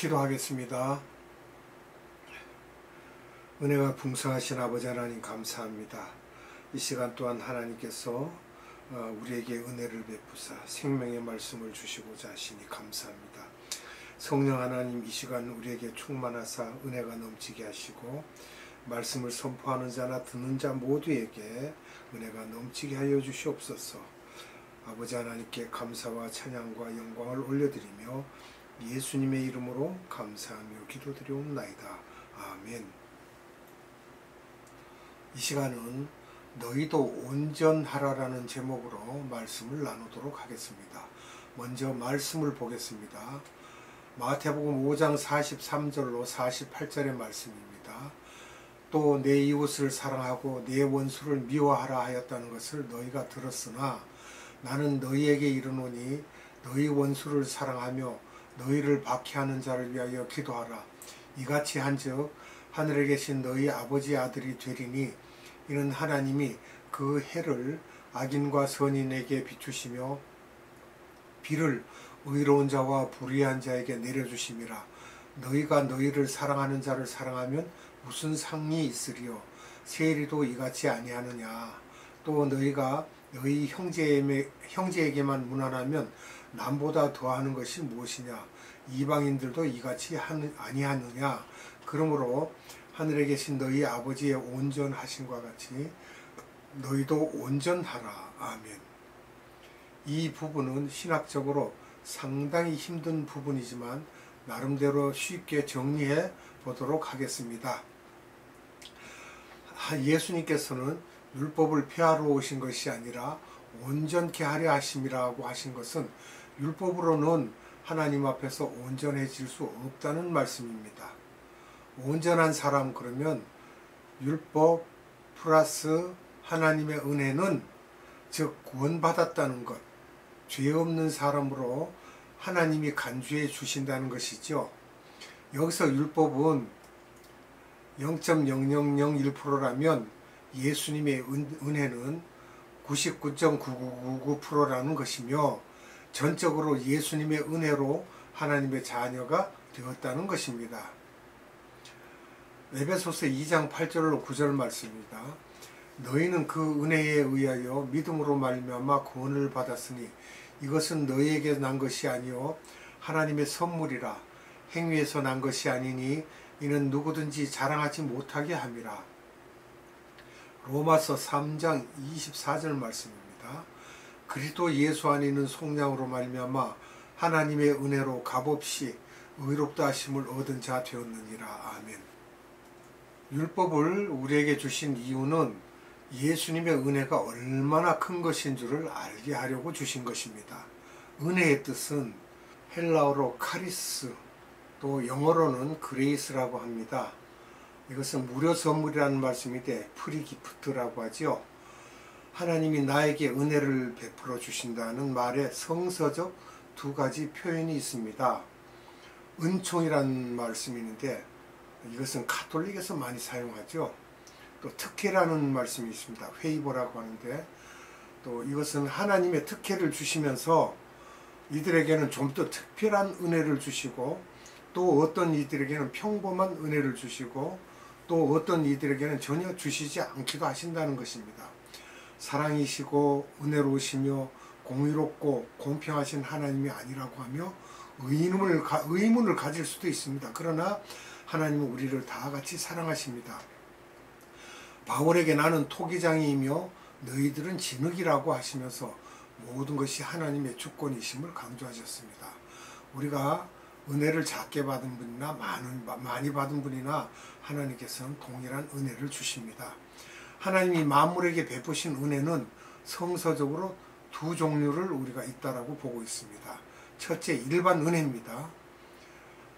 기도하겠습니다. 은혜가 풍성하신 아버지 하나님 감사합니다. 이 시간 또한 하나님께서 우리에게 은혜를 베푸사 생명의 말씀을 주시고자 하시니 감사합니다. 성령 하나님, 이 시간 우리에게 충만하사 은혜가 넘치게 하시고 말씀을 선포하는 자나 듣는 자 모두에게 은혜가 넘치게 하여 주시옵소서. 아버지 하나님께 감사와 찬양과 영광을 올려드리며 예수님의 이름으로 감사하며 기도드리옵나이다. 아멘. 이 시간은 너희도 온전하라라는 제목으로 말씀을 나누도록 하겠습니다. 먼저 말씀을 보겠습니다. 마태복음 5장 43절로 48절의 말씀입니다. 또 내 이웃을 사랑하고 내 원수를 미워하라 하였다는 것을 너희가 들었으나 나는 너희에게 이르노니 너희 원수를 사랑하며 너희를 박해하는 자를 위하여 기도하라. 이같이 한즉 하늘에 계신 너희 아버지의 아들이 되리니 이는 하나님이 그 해를 악인과 선인에게 비추시며 비를 의로운 자와 불의한 자에게 내려주심이라. 너희가 너희를 사랑하는 자를 사랑하면 무슨 상이 있으리요? 세리도 이같이 아니하느냐? 또 너희가 너희 형제에게만 무난하면 남보다 더하는 것이 무엇이냐? 이방인들도 이같이 아니하느냐? 그러므로 하늘에 계신 너희 아버지의 온전하심과 같이 너희도 온전하라. 아멘. 이 부분은 신학적으로 상당히 힘든 부분이지만 나름대로 쉽게 정리해 보도록 하겠습니다. 예수님께서는 율법을 폐하러 오신 것이 아니라 온전케 하려 하심이라고 하신 것은 율법으로는 하나님 앞에서 온전해질 수 없다는 말씀입니다. 온전한 사람, 그러면 율법 플러스 하나님의 은혜는 즉 구원받았다는 것, 죄 없는 사람으로 하나님이 간주해 주신다는 것이죠. 여기서 율법은 0.0001%라면 예수님의 은혜는 99.9999%라는 것이며 전적으로 예수님의 은혜로 하나님의 자녀가 되었다는 것입니다. 에베소서 2장 8절로 9절 말씀입니다. 너희는 그 은혜에 의하여 믿음으로 말미암아 구원을 받았으니 이것은 너희에게 난 것이 아니요 하나님의 선물이라. 행위에서 난 것이 아니니 이는 누구든지 자랑하지 못하게 함이라. 로마서 3장 24절 말씀입니다. 그리스도 예수 안에 있는 속량으로 말미암아 하나님의 은혜로 값없이 의롭다 하심을 얻은 자 되었느니라. 아멘. 율법을 우리에게 주신 이유는 예수님의 은혜가 얼마나 큰 것인 줄을 알게 하려고 주신 것입니다. 은혜의 뜻은 헬라어로 카리스, 또 영어로는 그레이스라고 합니다. 이것은 무료 선물이라는 말씀인데 프리기프트라고 하죠. 하나님이 나에게 은혜를 베풀어 주신다는 말에 성서적 두 가지 표현이 있습니다. 은총이라는 말씀이 있는데 이것은 가톨릭에서 많이 사용하죠. 또 특혜라는 말씀이 있습니다. 페이버라고 하는데 또 이것은 하나님의 특혜를 주시면서 이들에게는 좀 더 특별한 은혜를 주시고 또 어떤 이들에게는 평범한 은혜를 주시고 또 어떤 이들에게는 전혀 주시지 않기도 하신다는 것입니다. 사랑이시고 은혜로우시며 공의롭고 공평하신 하나님이 아니라고 하며 의문을 가질 수도 있습니다. 그러나 하나님은 우리를 다 같이 사랑하십니다. 바울에게 나는 토기장이이며 너희들은 진흙이라고 하시면서 모든 것이 하나님의 주권이심을 강조하셨습니다. 우리가 은혜를 작게 받은 분이나 많이 받은 분이나 하나님께서는 동일한 은혜를 주십니다. 하나님이 만물에게 베푸신 은혜는 성서적으로 두 종류를 우리가 있다라고 보고 있습니다. 첫째, 일반 은혜입니다.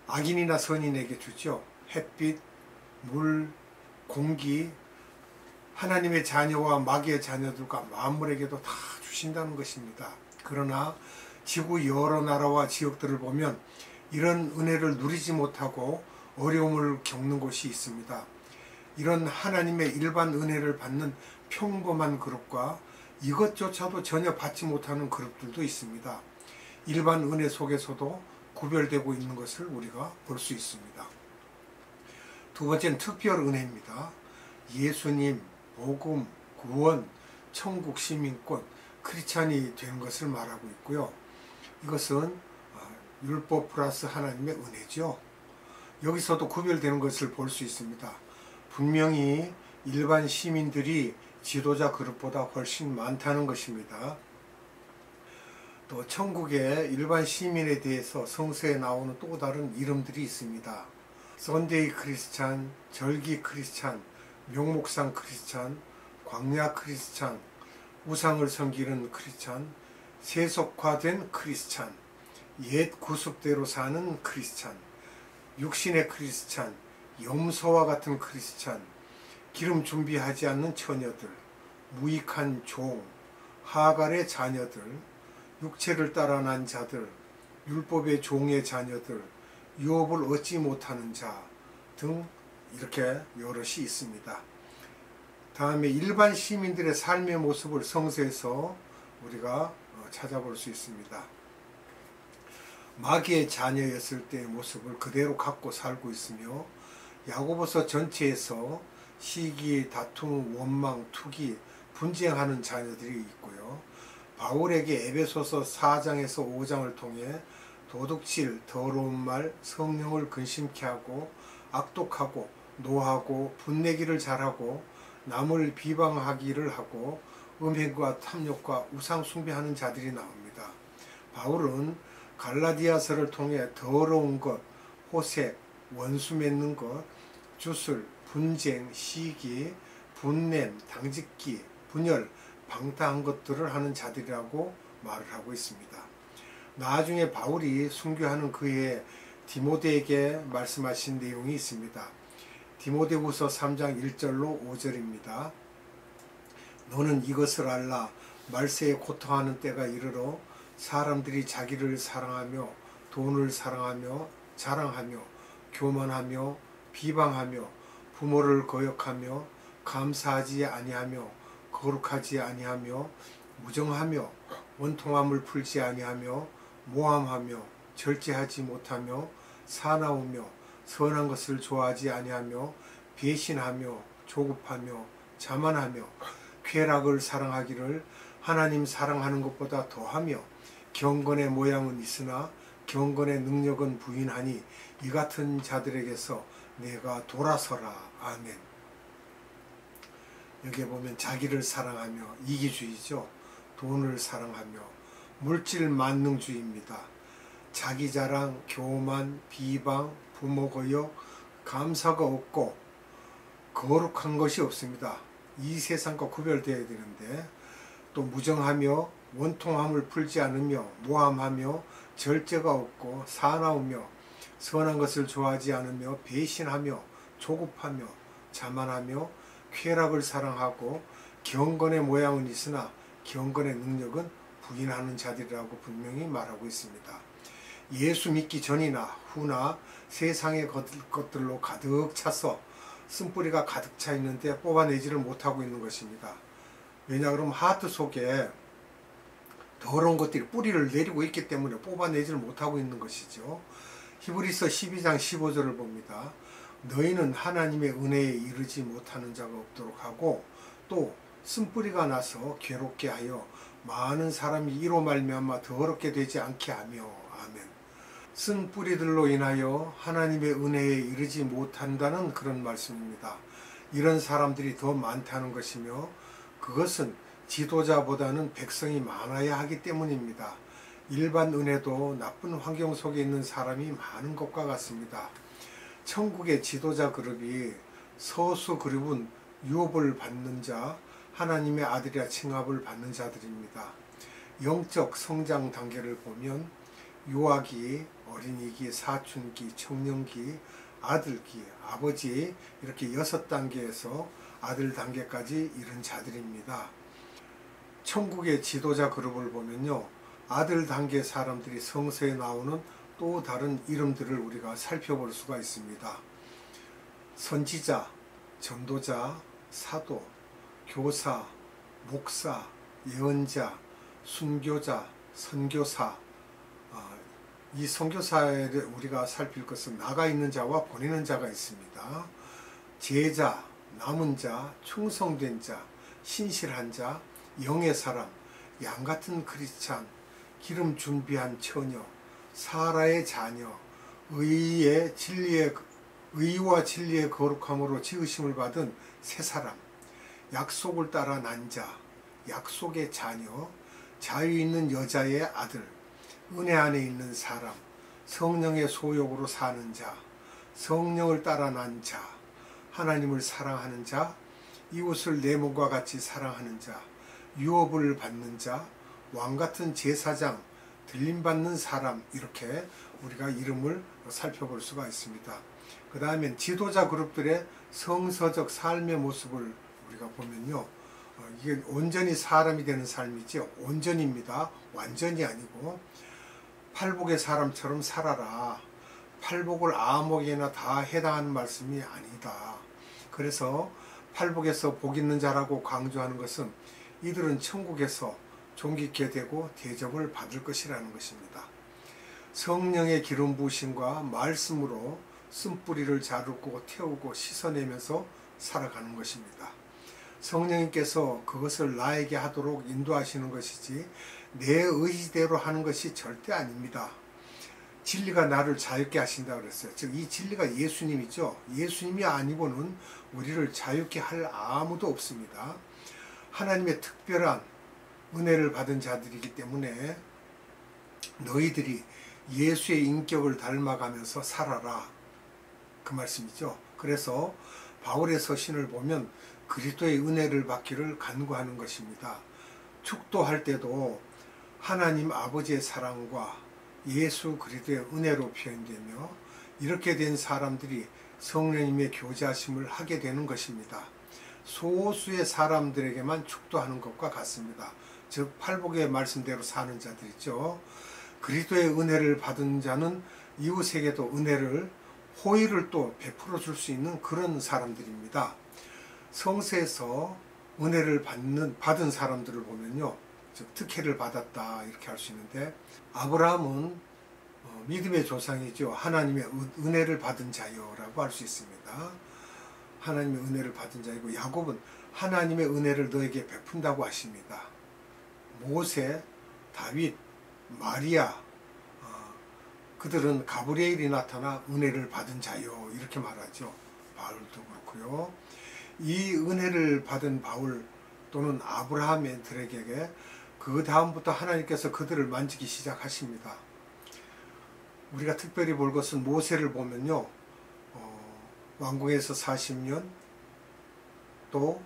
악인이나 선인에게 주죠. 햇빛, 물, 공기, 하나님의 자녀와 마귀의 자녀들과 만물에게도 다 주신다는 것입니다. 그러나 지구 여러 나라와 지역들을 보면 이런 은혜를 누리지 못하고 어려움을 겪는 곳이 있습니다. 이런 하나님의 일반 은혜를 받는 평범한 그룹과 이것조차도 전혀 받지 못하는 그룹들도 있습니다. 일반 은혜 속에서도 구별되고 있는 것을 우리가 볼 수 있습니다. 두 번째는 특별 은혜입니다. 예수님, 복음, 구원, 천국 시민권, 크리스찬이 된 것을 말하고 있고요. 이것은 율법 플러스 하나님의 은혜죠. 여기서도 구별되는 것을 볼 수 있습니다. 분명히 일반 시민들이 지도자 그룹보다 훨씬 많다는 것입니다. 또 천국의 일반 시민에 대해서 성서에 나오는 또 다른 이름들이 있습니다. 선데이 크리스찬, 절기 크리스찬, 명목상 크리스찬, 광야 크리스찬, 우상을 섬기는 크리스찬, 세속화된 크리스찬, 옛 구습대로 사는 크리스찬, 육신의 크리스찬, 염소와 같은 크리스찬, 기름 준비하지 않는 처녀들, 무익한 종, 하갈의 자녀들, 육체를 따라 난 자들, 율법의 종의 자녀들, 유업을 얻지 못하는 자 등 이렇게 여럿이 있습니다. 다음에 일반 시민들의 삶의 모습을 성서에서 우리가 찾아볼 수 있습니다. 마귀의 자녀였을 때의 모습을 그대로 갖고 살고 있으며 야고보서 전체에서 시기, 다툼, 원망, 투기, 분쟁하는 자녀들이 있고요. 바울에게 에베소서 4장에서 5장을 통해 도둑질, 더러운 말, 성령을 근심케 하고 악독하고 노하고 분내기를 잘하고 남을 비방하기를 하고 음행과 탐욕과 우상 숭배하는 자들이 나옵니다. 바울은 갈라디아서를 통해 더러운 것, 호색, 원수 맺는 것, 주술, 분쟁, 시기, 분냄, 당짓기, 분열, 방탕한 것들을 하는 자들이라고 말을 하고 있습니다. 나중에 바울이 순교하는 그의 디모데에게 말씀하신 내용이 있습니다. 디모데후서 3장 1절로 5절입니다. 너는 이것을 알라. 말세에 고통하는 때가 이르러 사람들이 자기를 사랑하며 돈을 사랑하며 자랑하며 교만하며 비방하며 부모를 거역하며 감사하지 아니하며 거룩하지 아니하며 무정하며 원통함을 풀지 아니하며 모함하며 절제하지 못하며 사나우며 선한 것을 좋아하지 아니하며 배신하며 조급하며 자만하며 쾌락을 사랑하기를 하나님 사랑하는 것보다 더하며 경건의 모양은 있으나 경건의 능력은 부인하니 이 같은 자들에게서 내가 돌아서라. 아멘. 여기에 보면 자기를 사랑하며 이기주의죠. 돈을 사랑하며 물질 만능주의입니다. 자기 자랑, 교만, 비방, 부모 거역, 감사가 없고 거룩한 것이 없습니다. 이 세상과 구별되어야 되는데 또 무정하며 원통함을 풀지 않으며 모함하며 절제가 없고 사나우며 선한 것을 좋아하지 않으며 배신하며 조급하며 자만하며 쾌락을 사랑하고 경건의 모양은 있으나 경건의 능력은 부인하는 자들이라고 분명히 말하고 있습니다. 예수 믿기 전이나 후나 세상의 것들로 가득 차서 쓴뿌리가 가득 차 있는데 뽑아내지를 못하고 있는 것입니다. 왜냐 그러면 하트 속에 더러운 것들이 뿌리를 내리고 있기 때문에 뽑아내지를 못하고 있는 것이죠. 히브리서 12장 15절을 봅니다. 너희는 하나님의 은혜에 이르지 못하는 자가 없도록 하고 또 쓴뿌리가 나서 괴롭게 하여 많은 사람이 이로 말미암아 더럽게 되지 않게 하며. 아멘. 쓴 뿌리들로 인하여 하나님의 은혜에 이르지 못한다는 그런 말씀입니다. 이런 사람들이 더 많다는 것이며 그것은 지도자보다는 백성이 많아야 하기 때문입니다. 일반 은혜도 나쁜 환경 속에 있는 사람이 많은 것과 같습니다. 천국의 지도자 그룹이 서수 그룹은 유업을 받는 자, 하나님의 아들이라 칭함을 받는 자들입니다. 영적 성장 단계를 보면 유아기, 어린이기, 사춘기, 청년기, 아들기, 아버지 이렇게 6단계에서 아들 단계까지 이른 자들입니다. 천국의 지도자 그룹을 보면요. 아들 단계 사람들이 성서에 나오는 또 다른 이름들을 우리가 살펴볼 수가 있습니다. 선지자, 전도자, 사도, 교사, 목사, 예언자, 순교자, 선교사 이 선교사에 우리가 살필 것은 나가 있는 자와 보내는 자가 있습니다. 제자, 남은 자, 충성된 자, 신실한 자, 영의 사람, 양같은 크리스찬, 기름 준비한 처녀, 사라의 자녀, 의와 진리의 거룩함으로 지으심을 받은 새 사람, 약속을 따라 난 자, 약속의 자녀, 자유 있는 여자의 아들, 은혜 안에 있는 사람, 성령의 소욕으로 사는 자, 성령을 따라 난 자, 하나님을 사랑하는 자, 이웃을 내 몸과 같이 사랑하는 자, 유업을 받는 자, 왕같은 제사장, 들림받는 사람, 이렇게 우리가 이름을 살펴볼 수가 있습니다. 그 다음엔 지도자 그룹들의 성서적 삶의 모습을 우리가 보면요, 이게 온전히 사람이 되는 삶이죠. 온전입니다. 완전히 아니고, 팔복의 사람처럼 살아라. 팔복을 아무에게나 다 해당하는 말씀이 아니다. 그래서 팔복에서 복 있는 자라고 강조하는 것은 이들은 천국에서 존귀케 되고 대접을 받을 것이라는 것입니다. 성령의 기름 부으심과 말씀으로 쓴뿌리를 자르고 태우고 씻어내면서 살아가는 것입니다. 성령님께서 그것을 나에게 하도록 인도하시는 것이지 내 의지대로 하는 것이 절대 아닙니다. 진리가 나를 자유케 하신다 그랬어요. 즉 이 진리가 예수님이죠. 예수님이 아니고는 우리를 자유케 할 아무도 없습니다. 하나님의 특별한 은혜를 받은 자들이기 때문에 너희들이 예수의 인격을 닮아가면서 살아라, 그 말씀이죠. 그래서 바울의 서신을 보면 그리스도의 은혜를 받기를 간구하는 것입니다. 축도할 때도 하나님 아버지의 사랑과 예수 그리스도의 은혜로 표현되며 이렇게 된 사람들이 성령님의 교제하심을 하게 되는 것입니다. 소수의 사람들에게만 축도하는 것과 같습니다. 즉 팔복의 말씀대로 사는 자들이죠. 그리스도의 은혜를 받은 자는 이웃에게도 호의를 또 베풀어 줄 수 있는 그런 사람들입니다. 성서에서 은혜를 받은 사람들을 보면요, 즉 특혜를 받았다 이렇게 할 수 있는데, 아브라함은 믿음의 조상이죠. 하나님의 은혜를 받은 자요라고 할 수 있습니다. 하나님의 은혜를 받은 자이고, 야곱은 하나님의 은혜를 너에게 베푼다고 하십니다. 모세, 다윗, 마리아, 그들은 가브리엘이 나타나 은혜를 받은 자요 이렇게 말하죠. 바울도 그렇고요. 이 은혜를 받은 바울 또는 아브라함들에게 그 다음부터 하나님께서 그들을 만지기 시작하십니다. 우리가 특별히 볼 것은 모세를 보면요, 왕궁에서 40년, 또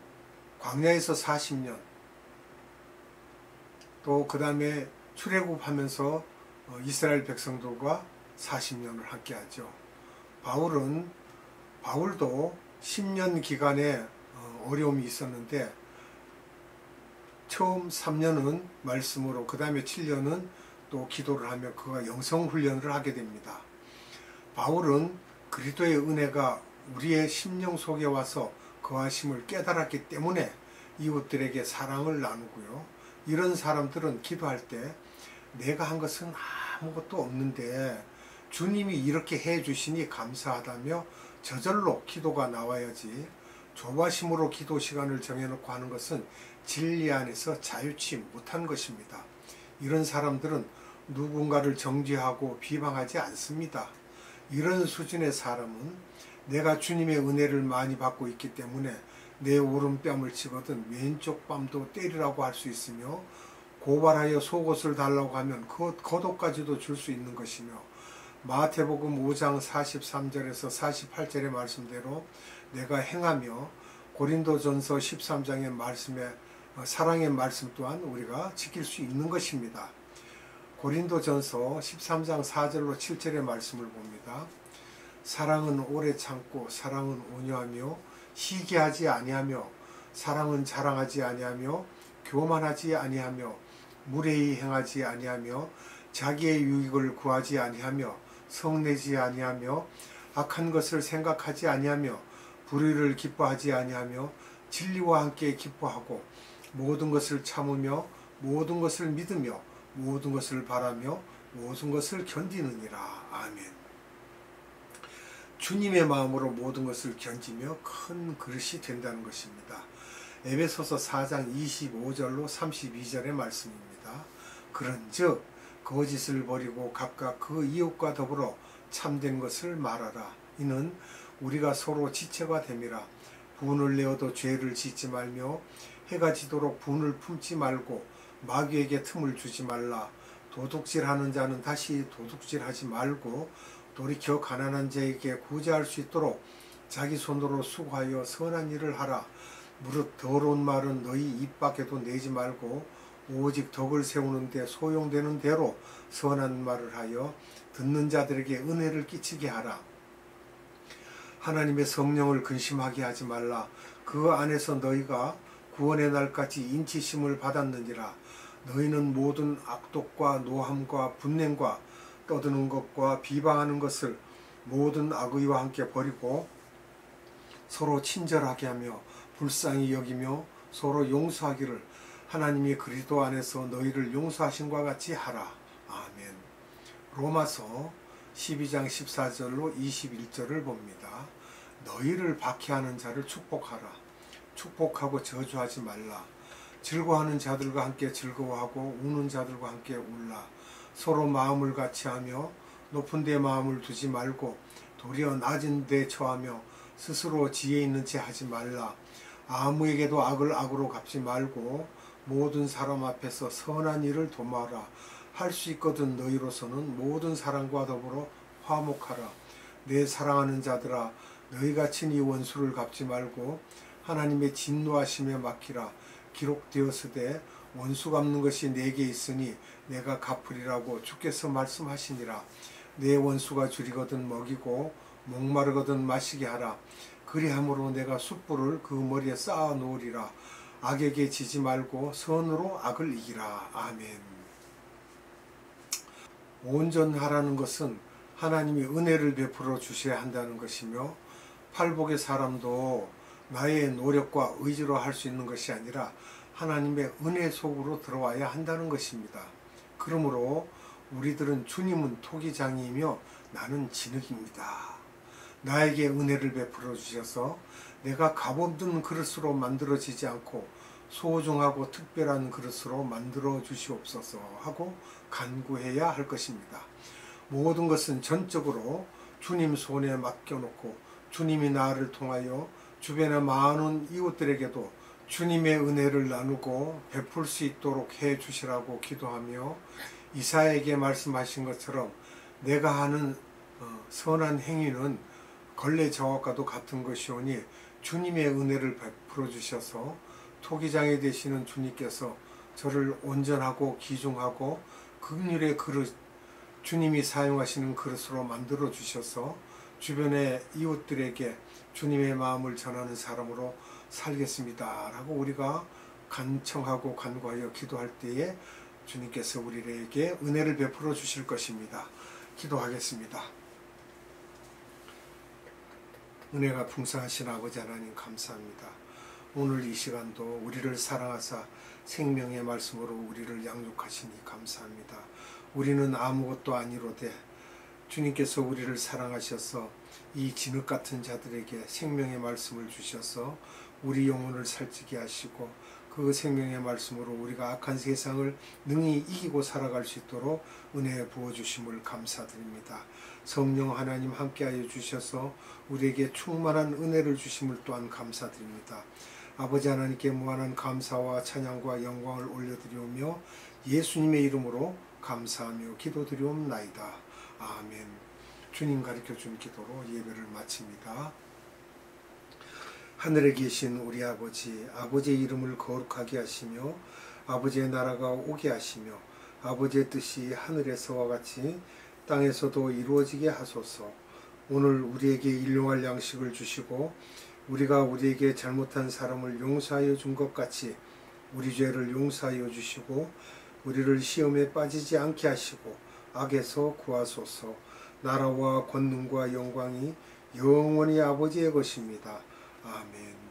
광야에서 40년, 또 그 다음에 출애굽하면서 이스라엘 백성들과 40년을 함께하죠. 바울도 10년 기간에 어려움이 있었는데, 처음 3년은 말씀으로, 그 다음에 7년은 또 기도를 하며 그가 영성훈련을 하게 됩니다. 바울은 그리스도의 은혜가 우리의 심령 속에 와서 거하심을 깨달았기 때문에 이웃들에게 사랑을 나누고요. 이런 사람들은 기도할 때 내가 한 것은 아무것도 없는데 주님이 이렇게 해 주시니 감사하다며 저절로 기도가 나와야지, 조바심으로 기도 시간을 정해놓고 하는 것은 진리 안에서 자유치 못한 것입니다. 이런 사람들은 누군가를 정죄하고 비방하지 않습니다. 이런 수준의 사람은 내가 주님의 은혜를 많이 받고 있기 때문에 내 오른뺨을 치거든 왼쪽 뺨도 때리라고 할 수 있으며, 고발하여 속옷을 달라고 하면 그 겉옷까지도 줄 수 있는 것이며, 마태복음 5장 43절에서 48절의 말씀대로 내가 행하며 고린도전서 13장의 말씀에 사랑의 말씀 또한 우리가 지킬 수 있는 것입니다. 고린도전서 13장 4절로 7절의 말씀을 봅니다. 사랑은 오래 참고 사랑은 온유하며 시기하지 아니하며 사랑은 자랑하지 아니하며 교만하지 아니하며 무례히 행하지 아니하며 자기의 유익을 구하지 아니하며 성내지 아니하며 악한 것을 생각하지 아니하며 불의를 기뻐하지 아니하며 진리와 함께 기뻐하고 모든 것을 참으며 모든 것을 믿으며 모든 것을 바라며 모든 것을 견디느니라. 아멘. 주님의 마음으로 모든 것을 견디며 큰 그릇이 된다는 것입니다. 에베소서 4장 25절로 32절의 말씀입니다. 그런즉 거짓을 버리고 각각 그 이웃과 더불어 참된 것을 말하라. 이는 우리가 서로 지체가 됨이라. 분을 내어도 죄를 짓지 말며 해가 지도록 분을 품지 말고 마귀에게 틈을 주지 말라. 도둑질하는 자는 다시 도둑질하지 말고 돌이켜 가난한 자에게 구제할 수 있도록 자기 손으로 수고하여 선한 일을 하라. 무릇 더러운 말은 너희 입 밖에도 내지 말고 오직 덕을 세우는 데 소용되는 대로 선한 말을 하여 듣는 자들에게 은혜를 끼치게 하라. 하나님의 성령을 근심하게 하지 말라. 그 안에서 너희가 구원의 날까지 인치심을 받았느니라. 너희는 모든 악독과 노함과 분냉과 떠드는 것과 비방하는 것을 모든 악의와 함께 버리고 서로 친절하게 하며 불쌍히 여기며 서로 용서하기를 하나님이 그리스도 안에서 너희를 용서하신 것 같이 하라. 아멘. 로마서 12장 14절로 21절을 봅니다. 너희를 박해하는 자를 축복하라. 축복하고 저주하지 말라. 즐거워하는 자들과 함께 즐거워하고 우는 자들과 함께 울라. 서로 마음을 같이하며 높은 데 마음을 두지 말고 도리어 낮은 데 처하며 스스로 지혜 있는 채 하지 말라. 아무에게도 악을 악으로 갚지 말고 모든 사람 앞에서 선한 일을 도모하라. 할 수 있거든 너희로서는 모든 사람과 더불어 화목하라. 내 사랑하는 자들아, 너희가 친히 원수를 갚지 말고 하나님의 진노하심에 맡기라. 기록되었으되 원수 갚는 것이 내게 있으니 내가 갚으리라고 주께서 말씀하시니라. 내 원수가 줄이거든 먹이고 목마르거든 마시게 하라. 그리함으로 내가 숯불을 그 머리에 쌓아 놓으리라. 악에게 지지 말고 선으로 악을 이기라. 아멘. 온전하라는 것은 하나님이 은혜를 베풀어 주셔야 한다는 것이며 팔복의 사람도 나의 노력과 의지로 할 수 있는 것이 아니라 하나님의 은혜 속으로 들어와야 한다는 것입니다. 그러므로 우리들은 주님은 토기장이이며 나는 진흙입니다. 나에게 은혜를 베풀어 주셔서 내가 값없는 그릇으로 만들어지지 않고 소중하고 특별한 그릇으로 만들어 주시옵소서 하고 간구해야 할 것입니다. 모든 것은 전적으로 주님 손에 맡겨놓고 주님이 나를 통하여 주변의 많은 이웃들에게도 주님의 은혜를 나누고 베풀 수 있도록 해 주시라고 기도하며 이사야에게 말씀하신 것처럼 내가 하는 선한 행위는 걸레 저것과도 같은 것이오니 주님의 은혜를 베풀어 주셔서 토기장이 되시는 주님께서 저를 온전하고 귀중하고 긍휼의 그릇, 주님이 사용하시는 그릇으로 만들어 주셔서 주변의 이웃들에게 주님의 마음을 전하는 사람으로 살겠습니다 라고 우리가 간청하고 간구하여 기도할 때에 주님께서 우리에게 은혜를 베풀어 주실 것입니다. 기도하겠습니다. 은혜가 풍성하신 아버지 하나님 감사합니다. 오늘 이 시간도 우리를 사랑하사 생명의 말씀으로 우리를 양육하시니 감사합니다. 우리는 아무것도 아니로되 주님께서 우리를 사랑하셔서 이 진흙 같은 자들에게 생명의 말씀을 주셔서 우리 영혼을 살찌게 하시고 그 생명의 말씀으로 우리가 악한 세상을 능히 이기고 살아갈 수 있도록 은혜 부어주심을 감사드립니다. 성령 하나님 함께하여 주셔서 우리에게 충만한 은혜를 주심을 또한 감사드립니다. 아버지 하나님께 무한한 감사와 찬양과 영광을 올려드리오며 예수님의 이름으로 감사하며 기도드리옵나이다. 아멘. 주님 가르쳐준 기도로 예배를 마칩니다. 하늘에 계신 우리 아버지, 아버지의 이름을 거룩하게 하시며 아버지의 나라가 오게 하시며 아버지의 뜻이 하늘에서와 같이 땅에서도 이루어지게 하소서. 오늘 우리에게 일용할 양식을 주시고 우리가 우리에게 잘못한 사람을 용서하여 준 것 같이 우리 죄를 용서하여 주시고 우리를 시험에 빠지지 않게 하시고 악에서 구하소서. 나라와 권능과 영광이 영원히 아버지의 것입니다. 아멘.